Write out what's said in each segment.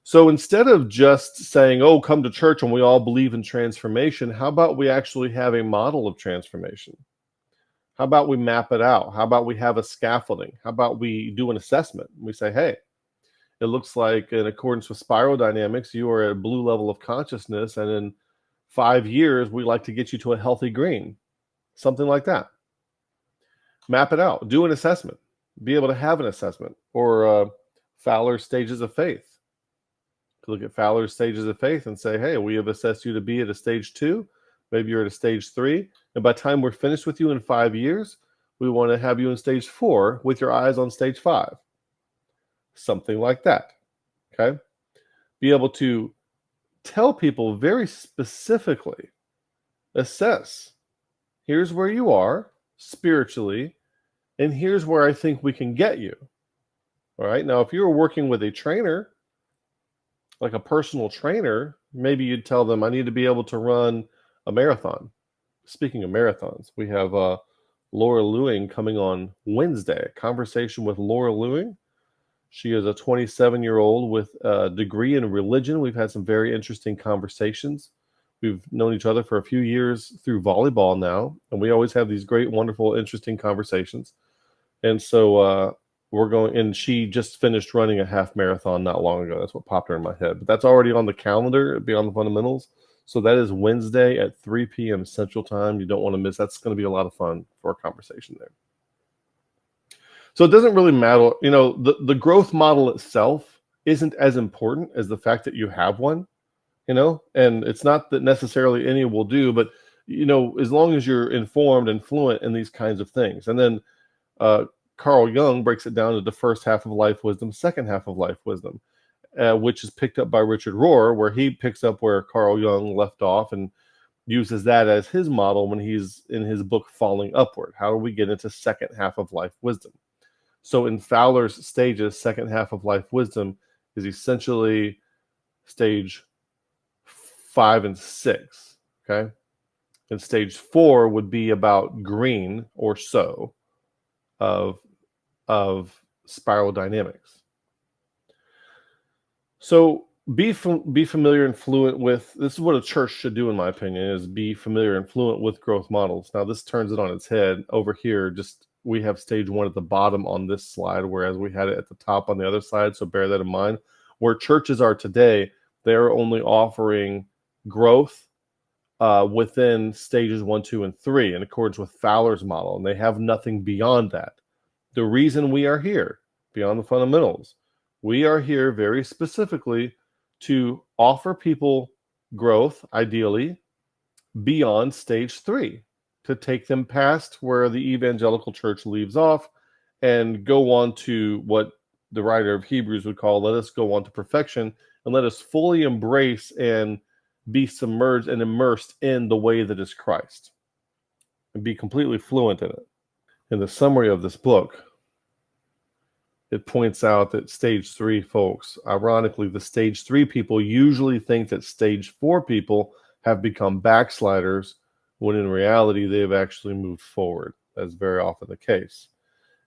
So instead of just saying, oh, come to church and we all believe in transformation, how about we actually have a model of transformation? How about we map it out? How about we have a scaffolding? How about we do an assessment? We say, hey, it looks like in accordance with spiral dynamics, you are at a blue level of consciousness, and in 5 years, we like to get you to a healthy green. Something like that. Map it out. Do an assessment. Be able to have an assessment. Or Fowler stages of faith. Look at Fowler's stages of faith and say, hey, we have assessed you to be at a stage 2. Maybe you're at a stage 3. And by the time we're finished with you in 5 years, we want to have you in stage 4 with your eyes on stage 5. Something like that. Okay? Be able to tell people very specifically, assess, here's where you are spiritually, and here's where I think we can get you. All right? Now, if you were working with a trainer, like a personal trainer, maybe you'd tell them, I need to be able to run a marathon. Speaking of marathons, we have Laura Lewing coming on Wednesday, a conversation with Laura Lewing. She is a 27-year-old with a degree in religion. We've had some very interesting conversations. We've known each other for a few years through volleyball now, and we always have these great, wonderful, interesting conversations. And so we're going, and she just finished running a half marathon not long ago. That's what popped her in my head. But that's already on the calendar, Beyond the Fundamentals. So that is Wednesday at 3 p.m. Central Time. You don't want to miss. That's going to be a lot of fun for a conversation there. So it doesn't really matter. You know, the growth model itself isn't as important as the fact that you have one, you know, and it's not that necessarily any will do, but, you know, as long as you're informed and fluent in these kinds of things. And then Carl Jung breaks it down to the first half of life wisdom, second half of life wisdom, which is picked up by Richard Rohr, where he picks up where Carl Jung left off and uses that as his model when he's in his book Falling Upward. How do we get into second half of life wisdom? So in Fowler's stages, second half of life wisdom is essentially stage 5 and 6, okay? And stage 4 would be about green or so of spiral dynamics. So be familiar and fluent with, this is what a church should do in my opinion, is be familiar and fluent with growth models. Now this turns it on its head. Over here, just we have stage 1 at the bottom on this slide, whereas we had it at the top on the other side, so bear that in mind. Where churches are today, they're only offering growth within stages 1, 2, and 3 in accordance with Fowler's model, and they have nothing beyond that. The reason we are here, Beyond the Fundamentals, we are here very specifically to offer people growth, ideally, beyond stage 3, to take them past where the evangelical church leaves off and go on to what the writer of Hebrews would call, let us go on to perfection, and let us fully embrace and be submerged and immersed in the way that is Christ, and be completely fluent in it. In the summary of this book, it points out that stage 3 folks, ironically, the stage 3 people usually think that stage 4 people have become backsliders, when in reality, they have actually moved forward. That's very often the case.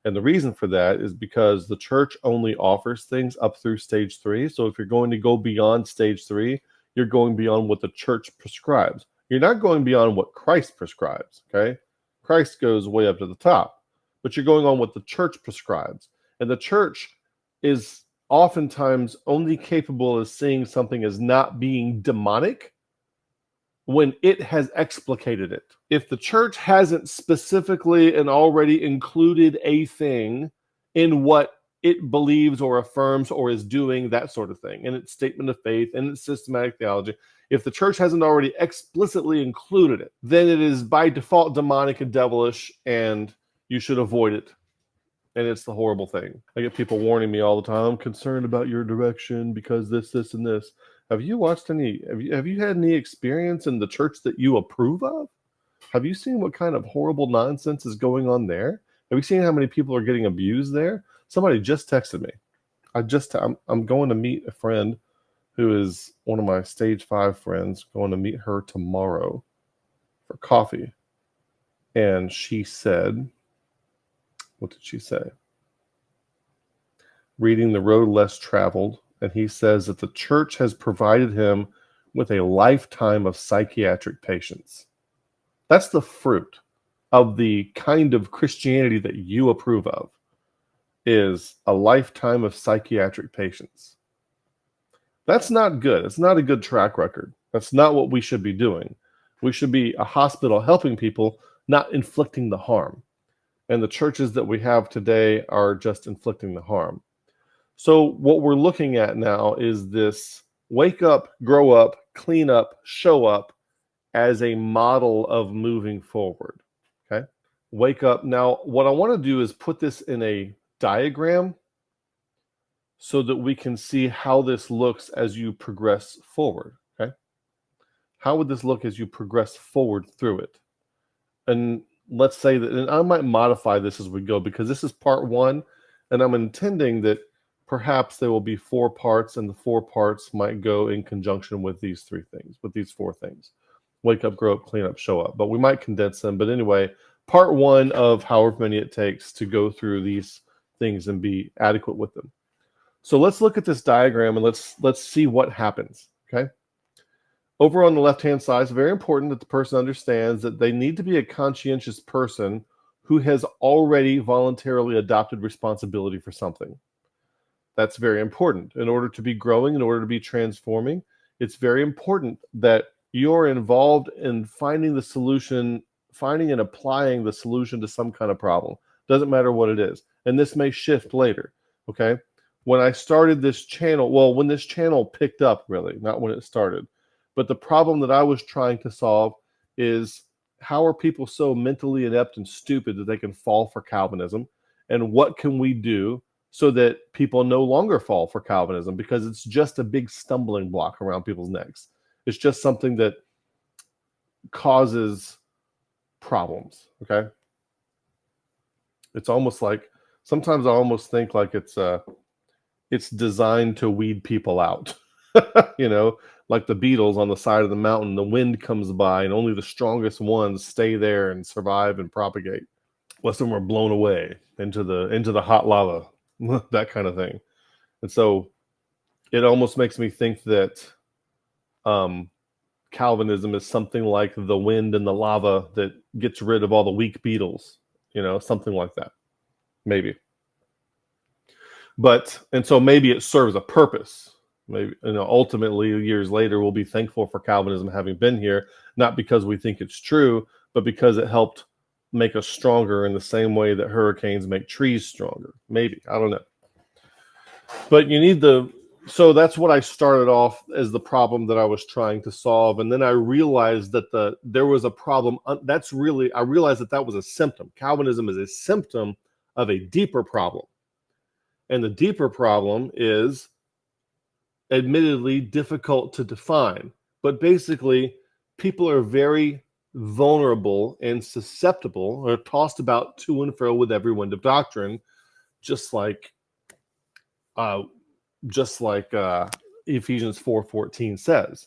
And the reason for that is because the church only offers things up through stage 3. So if you're going to go beyond stage 3, you're going beyond what the church prescribes. You're not going beyond what Christ prescribes, okay? Christ goes way up to the top, but you're going on what the church prescribes. And the church is oftentimes only capable of seeing something as not being demonic when it has explicated it. If the church hasn't specifically and already included a thing in what it believes or affirms or is doing, that sort of thing, in its statement of faith, in its systematic theology, if the church hasn't already explicitly included it, then it is by default demonic and devilish, and you should avoid it. And it's the horrible thing. I get people warning me all the time, I'm concerned about your direction because this, and this. Have you watched any, have you had any experience in the church that you approve of? Have you seen what kind of horrible nonsense is going on there? Have you seen how many people are getting abused there? Somebody just texted me. I'm going to meet a friend who is one of my stage 5 friends, going to meet her tomorrow for coffee. And she said, what did she say? Reading The Road Less Traveled and he says that the church has provided him with a lifetime of psychiatric patients. That's the fruit of the kind of Christianity that you approve of, is a lifetime of psychiatric patients. That's not good. It's not a good track record. That's not what we should be doing. We should be a hospital helping people, not inflicting the harm. And the churches that we have today are just inflicting the harm. So what we're looking at now is this wake up, grow up, clean up, show up as a model of moving forward. Okay? Wake up. Now, what I want to do is put this in a diagram so that we can see how this looks as you progress forward. Okay? How would this look as you progress forward through it? And let's say that, and I might modify this as we go because this is part one, and I'm intending that perhaps there will be 4 parts, and the 4 parts might go in conjunction with these 3 things, with these 4 things. Wake up, grow up, clean up, show up. But we might condense them. But anyway, part one of however many it takes to go through these things and be adequate with them. So let's look at this diagram and let's see what happens, okay? Over on the left-hand side, it's very important that the person understands that they need to be a conscientious person who has already voluntarily adopted responsibility for something. That's very important. In order to be growing, in order to be transforming, it's very important that you're involved in finding the solution, finding and applying the solution to some kind of problem. Doesn't matter what it is. And this may shift later, okay? When I started this channel, well, when this channel picked up, really, not when it started, but the problem that I was trying to solve is how are people so mentally inept and stupid that they can fall for Calvinism? And what can we do so that people no longer fall for Calvinism? Because it's just a big stumbling block around people's necks. It's just something that causes problems, okay? It's almost like, sometimes I almost think like it's designed to weed people out. You know, like the Beatles on the side of the mountain, the wind comes by and only the strongest ones stay there and survive and propagate. Less of them are blown away into the hot lava, that kind of thing. And so it almost makes me think that Calvinism is something like the wind and the lava that gets rid of all the weak Beatles, you know, something like that, maybe. But, and so maybe it serves a purpose. Maybe, you know, ultimately years later, we'll be thankful for Calvinism having been here, not because we think it's true, but because it helped make us stronger in the same way that hurricanes make trees stronger. Maybe, I don't know. But you need so that's what I started off as the problem that I was trying to solve. And then I realized that there was a problem. I realized that was a symptom. Calvinism is a symptom of a deeper problem. And the deeper problem is admittedly difficult to define. But basically, people are very vulnerable and susceptible, or tossed about to and fro with every wind of doctrine, just like Ephesians 4:14 says.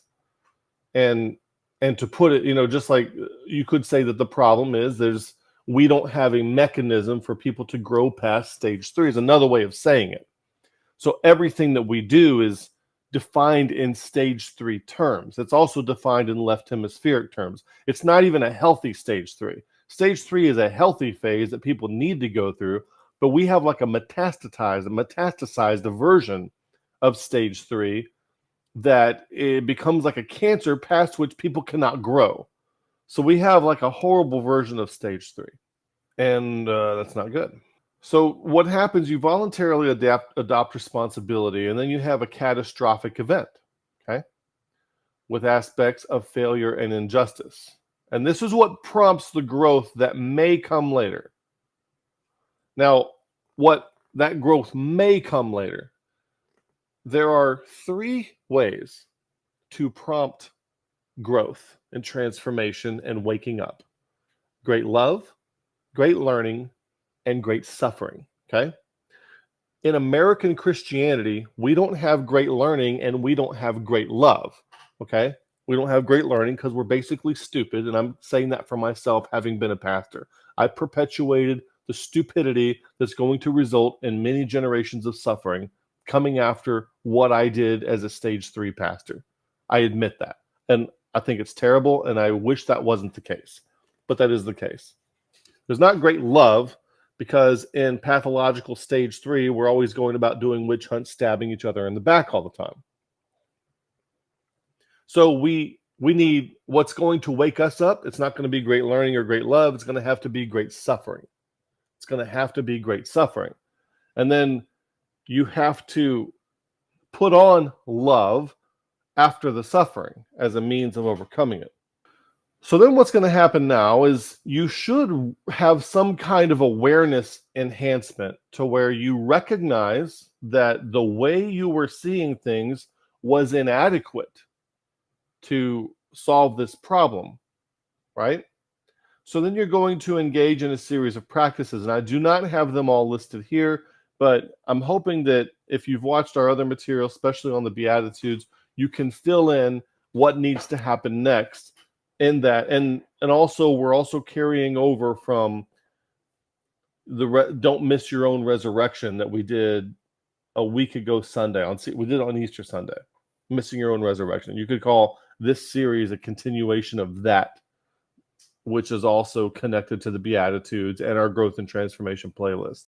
And to put it, you know, just like you could say that the problem is we don't have a mechanism for people to grow past stage 3 is another way of saying it. So everything that we do is defined in stage 3 terms. It's also defined in left hemispheric terms. It's not even a healthy stage 3. Stage 3 is a healthy phase that people need to go through, but we have like a metastasized version of stage 3 that it becomes like a cancer past which people cannot grow. So we have like a horrible version of stage 3, and that's not good. So what happens, you voluntarily adopt responsibility, and then you have a catastrophic event, okay, with aspects of failure and injustice. And this is what prompts the growth that may come later. Now, what that growth may come later, there are 3 ways to prompt growth and transformation and waking up: great love, great learning, and great suffering, okay? In American Christianity, we don't have great learning and we don't have great love, okay? We don't have great learning because we're basically stupid, and I'm saying that for myself, having been a pastor. I perpetuated the stupidity that's going to result in many generations of suffering coming after what I did as a stage 3 pastor. I admit that. And I think it's terrible, and I wish that wasn't the case. But that is the case. There's not great love, because in pathological stage 3, we're always going about doing witch hunts, stabbing each other in the back all the time. So we need what's going to wake us up. It's not going to be great learning or great love. It's going to have to be great suffering. It's going to have to be great suffering. And then you have to put on love after the suffering as a means of overcoming it. So then what's going to happen now is you should have some kind of awareness enhancement to where you recognize that the way you were seeing things was inadequate to solve this problem, right? So then you're going to engage in a series of practices, and I do not have them all listed here, but I'm hoping that if you've watched our other material, especially on the Beatitudes, you can fill in what needs to happen next in that. And also, we're also carrying over from the Don't Miss Your Own Resurrection that we did a week ago Sunday. We did it on Easter Sunday, Missing Your Own Resurrection. You could call this series a continuation of that, which is also connected to the Beatitudes and our Growth and Transformation playlist.